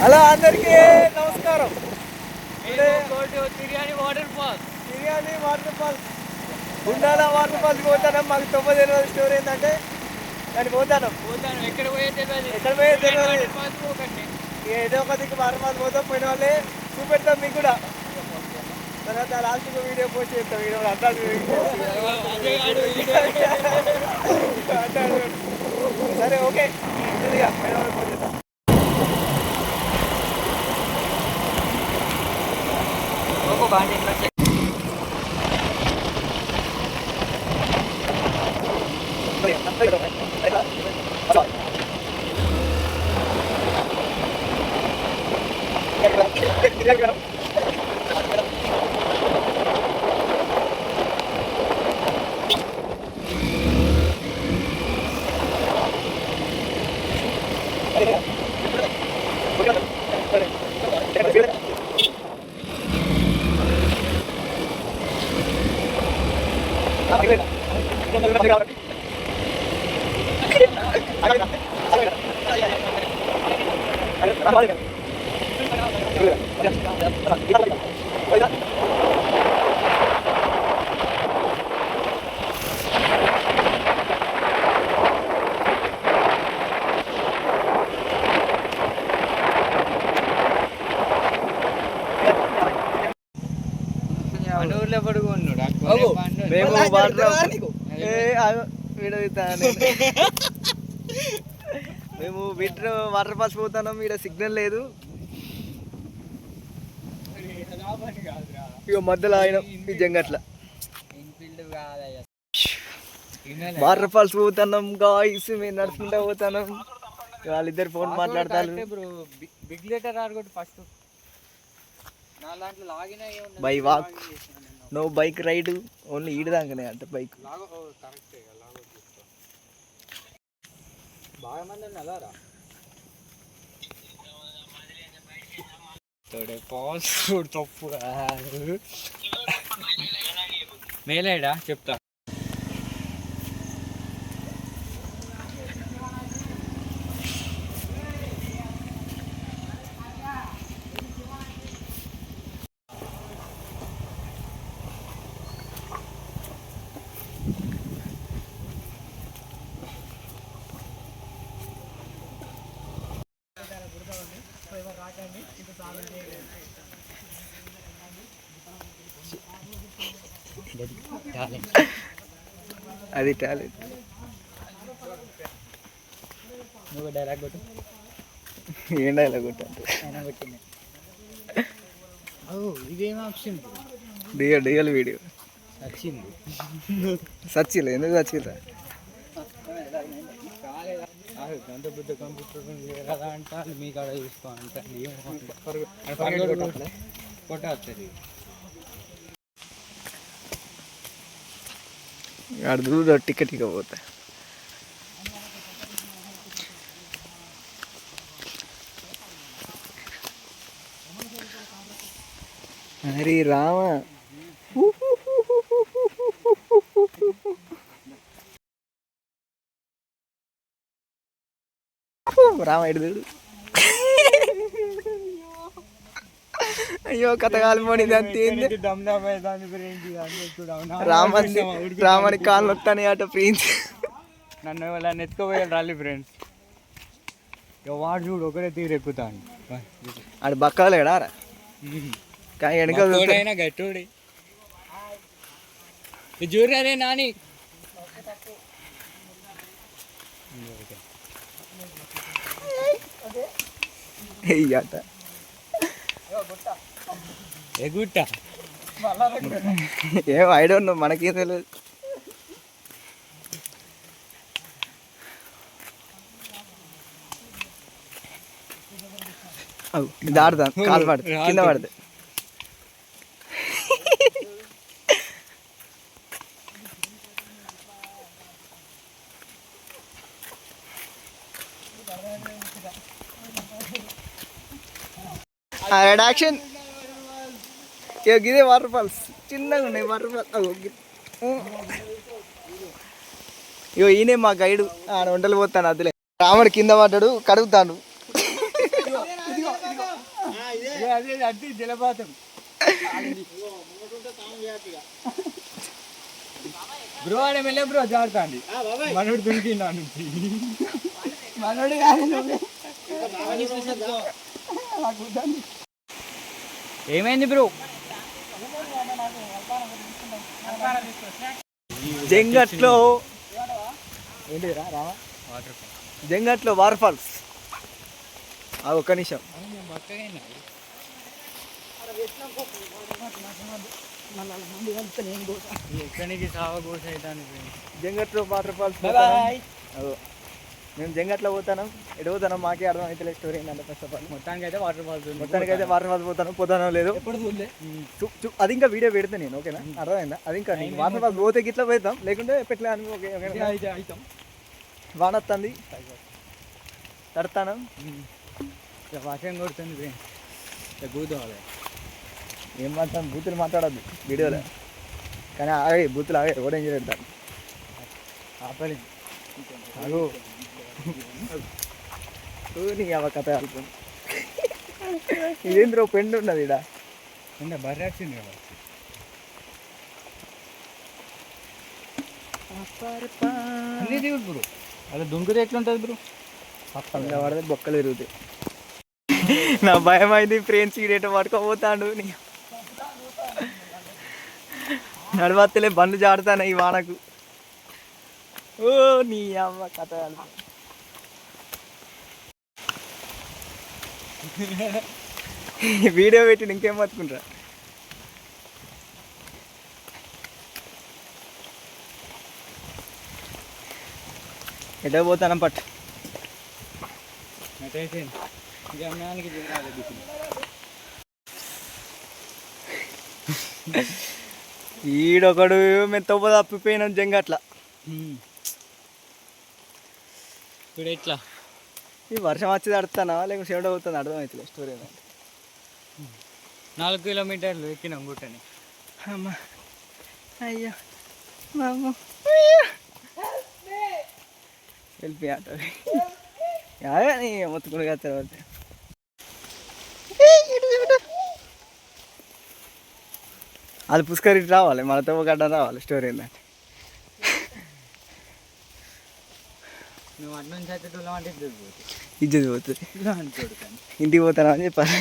Hello అందరికీ నమస్కారం. Biryani water falls ఉండాలా వాటర్ ఫాల్స్ పోతాను. మాకు 90 స్టోరీ ఏంటంటే దాన్ని పోతాను. ఎక్కడ పోయేది ఏదో ఒక దిక్కు వాటర్ ఫాల్స్ పోతాం. పోయిన వాళ్ళే చూపెడతాం మీకు కూడా. తర్వాత లాస్ట్ వీడియో పోస్ట్ చేస్తాం. వీడియో అంటాడు. సరే ఓకే మేము వింటర్ వాటర్ ఫాల్స్ పోతున్నాం. ఇక్కడ సిగ్నల్ లేదు. ఇక మధ్యలో ఆయన జంగట్ల వాటర్ ఫాల్స్ పోతున్నాం గాయ్స్. మేము నడుచుకుంటా పోతున్నాం. వాళ్ళిద్దరు ఫోన్ మాట్లాడతారు. By walk, no bike ride, only ఈడదాకనే అంట బైక్. తప్పు మేలేడా చెప్తా. అది టాలెంట్. నువ్వు డైలాగ్ కొట్టు. ఏం డైలాగ్ కొట్టు? ఇదేం ఆప్షన్? డిఎల్ వీడియో వచ్చింది. సచ్చిలే ఎందుకు సచ్చిరా? గంట బుద్ధ కంప్యూటర్ కదా అంటారు. మీ కాడ చూసుకో అంటారు. కొట్టేస్తుంది. అడుగు టికెట్ ఇకపోతే హరి రామ రామ ఎడుదుడు. అయ్యో కథ కాలిపోయింది. అంతే రామని కాళ్ళు వస్తాయి అట. ప్రిన్స్ నన్ను వాళ్ళని ఎత్తుకోపోయాడు రాలి ఫ్రెండ్స్. వాడు చూడు ఒకరే తీరెక్కుతాను. ఆడు బక్కలేడా కానీ వెనక గట్టుడి చూడరే నాని. అయ్యట ఎగుట్ట ఏం ఐ డోంట్ నో, మనకేం తెలియదు. దాడుతాను, కాలు పడుతుంది, కింద పడుతుంది. Red action. ఇదే వాటర్ ఫాల్స్, చిన్నగా ఉన్నాయి వాటర్ ఫాల్స్. ఇగో ఈయనే మా గైడు. ఆడ వంటలు పోతాను. అదిలే రాముడు కింద పడ్డాడు, కడుగుతాను. అదే అట్టి జలపాతం. బ్రో ఆడే వెళ్ళే బ్రో జారుతాండి మనోడు దునికిండా నుంచి. మనోడు కాదు ఏమైంది బ్రో? జంగట్లో ఏంటిరా రావా జంగట్లో వాటర్ ఫాల్స్. ఒక్క నిమిషం. ఎక్కడికి సావ కోస అవుతాను. జంగట్లో వాటర్ ఫాల్స్. మేము జంగట్లో పోతాను. ఎటు పోతాను మాకే అర్థం అయితే స్టోరీ ఏంటంటే ఫస్ట్ ఆఫ్ ఆల్ మొత్తానికి అయితే వాటర్ ఫాల్స్ పోతాను. పోతానో లేదు అది ఇంకా వీడియో పెడితే నేను. ఓకేనా? అర్థమైందా? అది ఇంకా వాటర్ ఫాల్స్ పోతే గిట్లా పోతాం, లేకుంటే పెట్టలే అని. ఓకే అవుతాం. వాన వస్తుంది, తడతాను. వర్షం కొడుతుంది కూర్చోవాలి. ఏం మాట్లాడతాం? బూతులు మాట్లాడద్దు వీడియోలో. కానీ ఆగే బూతులు ఆగే ఓడేం చేస్తాను. ఆపలి అగో నీ అవ కథ వెళ్తుంది. ఇదేంద్రో పెండు ఉన్నది ఇడ. బర్రె వచ్చింది కదా. అన్నీ దిగుడు బ్రో. అలా దుంకుతే ఎట్లుంటుంది బ్రో? పక్కన పడితే బొక్కలు ఎరుగుతాయి. నా భయం అయింది ఫ్రెండ్స్. ఈడేట పడుకోపోతాడు. నడవత్తలే బండ్లు జాడుతాను ఈ వానకు. ఓ నీ అమ్మ కథ వీడియో పెట్టి ఇంకేం బతుకుంటారా? ఎటో పోతాను పట్టు. ఈడొకడు మేము తొవ్వ తప్పిపోయినాం జంగట్ల. ఇప్పుడు ఎట్లా? ఈ వర్షం వచ్చి తడుతానా లేకపోతే షేడ్ అవుతుంది అర్థమవుతుంది స్టోరీ ఏంటంటే. 4 కిలోమీటర్లు ఎక్కినాం గుట్టని. అమ్మా అయ్యో మామ వెళ్ళి ఆట మొత్తుకుని కదా తర్వాత అది పుష్కరి రావాలి, మనతో గడ్డ రావాలి. స్టోరీ ఏంటంటే నువ్వు అటు నుంచి వచ్చేటోళ్ళం అంటే ఇజ్జది పోతుంది. అనుకోడు కానీ ఇంటికి పోతానా అని చెప్పాలి.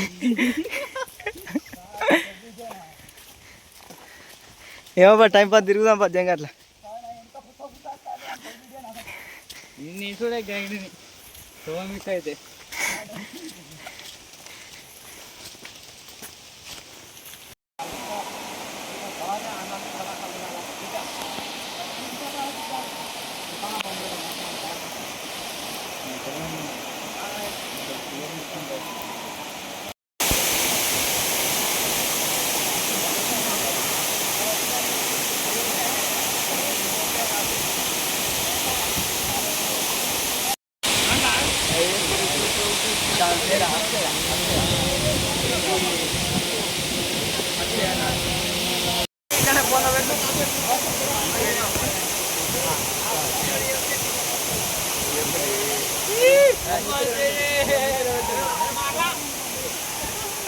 ఏమో టైం పాస్ తిరుగుదాం పా జంగట్లా. నీ చూడే గైడ్ని మిస్ అయితే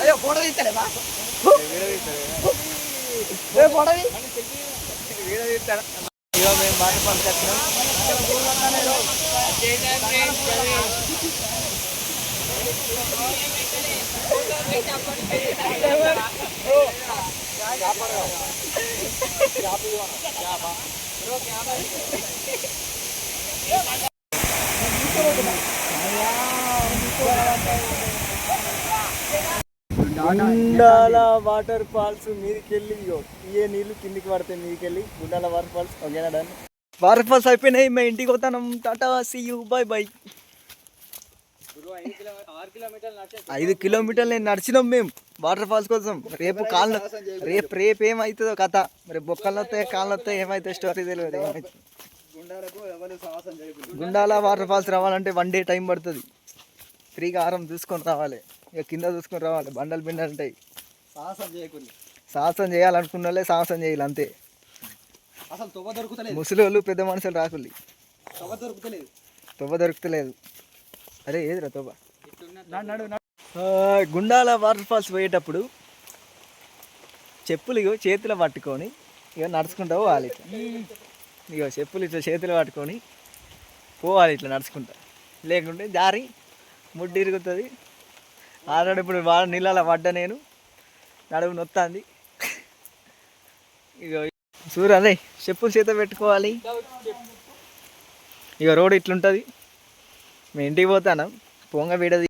అయ్యో ఫోటో తీస్తాడే బా. ఫోటో వీడియో తీస్తాడు. ఇక మేము వాటర్ ఫాల్స్ వచ్చినాం. గుండాల వాటర్ ఫాల్స్ మీదకి వెళ్ళి ఇయే నీళ్ళు కిందికి పడతాయి మీదకి వెళ్ళి. గుండాల వాటర్ ఫాల్స్ ఓకేనా? డన్. వాటర్ ఫాల్స్ అయిపోయినాయి. మేము ఇంటికి పోతాను. Tata see you bye bye. 5 కిలోమీటర్లు నేను నడిచినాం మేము వాటర్ ఫాల్స్ కోసం. రేపు రేపు ఏమవుతుందో కథ. రేపు బొక్కలు వస్తాయి, కాళ్ళు వస్తాయి, ఏమవుతాయి స్టోరీ తెలియదు. ఏమవుతుంది గుండాల వాటర్ ఫాల్స్ రావాలంటే 1 డే టైం పడుతుంది. ఫ్రీగా ఆహారం చూసుకొని రావాలి. ఇక కింద చూసుకొని రావాలి. బండలు బిండలు ఉంటాయి. సాహసం చేయాలనుకున్న వాళ్ళే సాహసం చేయాలి అంతే. ముసలి వాళ్ళు పెద్ద మనుషులు రాకుల్లి. తొవ్వ దొరుకుతలేదు. అరే ఏదిరా తొవ్వ? గుండాల వాటర్ ఫాల్స్ పోయేటప్పుడు చెప్పులు ఇగో చేతిలో పట్టుకొని ఇక నడుచుకుంటా పోవాలి ఇట్లా. ఇగో చెప్పులు ఇట్లా చేతిలో పట్టుకొని పోవాలి ఇట్లా నడుచుకుంటా, లేకుంటే జారి ముడ్డు ఇరుగుతుంది. ఆల్రెడీ ఇప్పుడు బాగా నీళ్ళలో పడ్డా, నేను నడుము నొత్తాంది. ఇక చూడు అదే చెప్పులు చేత పెట్టుకోవాలి. ఇక రోడ్ ఇట్లుంటుంది. మేము ఇంటికి పోతాను, పొంగ వీడది.